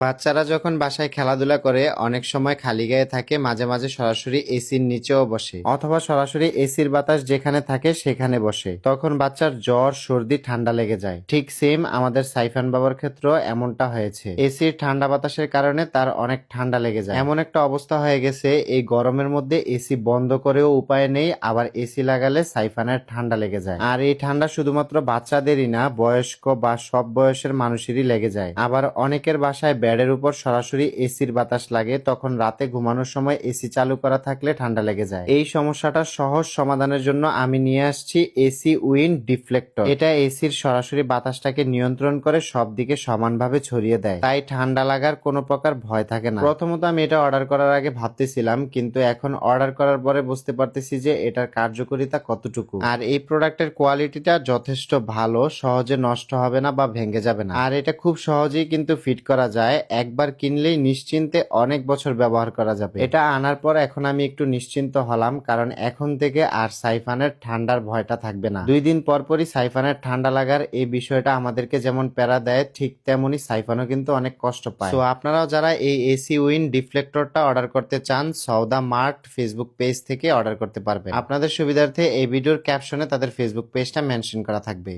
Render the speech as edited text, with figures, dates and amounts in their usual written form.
বাচ্চারা যখন বাসায় খেলাধুলা করে অনেক সময় খালি গায়ে থাকে, মাঝে মাঝে সরাসরি এসির নিচেও বসে অথবা সরাসরি এসির বাতাস যেখানে থাকে সেখানে বসে। তখন বাচ্চার জ্বর, সর্দি, ঠান্ডা লেগে যায়। ঠিক সেম আমাদের সাইফান বাবার ক্ষেত্রেও এমনটা হয়েছে। এসির ঠান্ডা বাতাসের কারণে তার অনেক ঠান্ডা লেগে যায়। এমন একটা অবস্থা হয়ে গেছে, এই গরমের মধ্যে এসি বন্ধ করেও উপায় নেই, আবার এসি লাগালে সাইফানের ঠান্ডা লেগে যায়। আর এই ঠান্ডা শুধুমাত্র বাচ্চাদেরই না, বয়স্ক বা সব বয়সের মানুষেরই লেগে যায়। আবার অনেকের বাসায় বেডের উপর সরাসরি এসির বাতাস লাগে, তখন রাতে ঘুমানোর সময় এসি চালু করা থাকলে ঠান্ডা লেগে যায়। এই সমস্যাটা সহজ সমাধানের জন্য আমি নিয়ে আসছি এসি উইন্ড ডিফ্লেক্টর। এটা এসির সরাসরি বাতাসটাকে নিয়ন্ত্রণ করে সব দিকে সমানভাবে ছড়িয়ে দেয়, তাই ঠান্ডা লাগার কোনো প্রকার ভয় থাকে না। প্রথমত আমি এটা অর্ডার করার আগে ভাবতেছিলাম, কিন্তু এখন অর্ডার করার পরে বুঝতে পারতেছি যে এটার কার্যকারিতা কতটুকু। আর এই প্রোডাক্টের কোয়ালিটিটা যথেষ্ট ভালো, সহজে নষ্ট হবে না বা ভেঙে যাবে না। আর এটা খুব সহজেই কিন্তু ফিট করা যায়, একবার কিনলেই নিশ্চিন্তে অনেক বছর ব্যবহার করা যাবে। এটা আনার পর এখন আমি একটু নিশ্চিন্ত হলাম, কারণ এখন থেকে আর সাইফানের ঠান্ডার ভয়টা থাকবে না। 2 দিন পর পরই সাইফানের ঠান্ডা লাগার এই বিষয়টা আমাদেরকে যেমন প্যারা দেয়, ঠিক তেমনি সাইফানও কিন্তু অনেক কষ্ট পায়। তো আপনারাও যারা এই এসি উইন্ড ডিফ্লেক্টরটা অর্ডার করতে চান, সৌদা মার্ট ফেসবুক পেজ থেকে অর্ডার করতে পারবেন। আপনাদের সুবিধার্থে এই ভিডিওর ক্যাপশনে তাদের ফেসবুক পেজটা মেনশন করা থাকবে।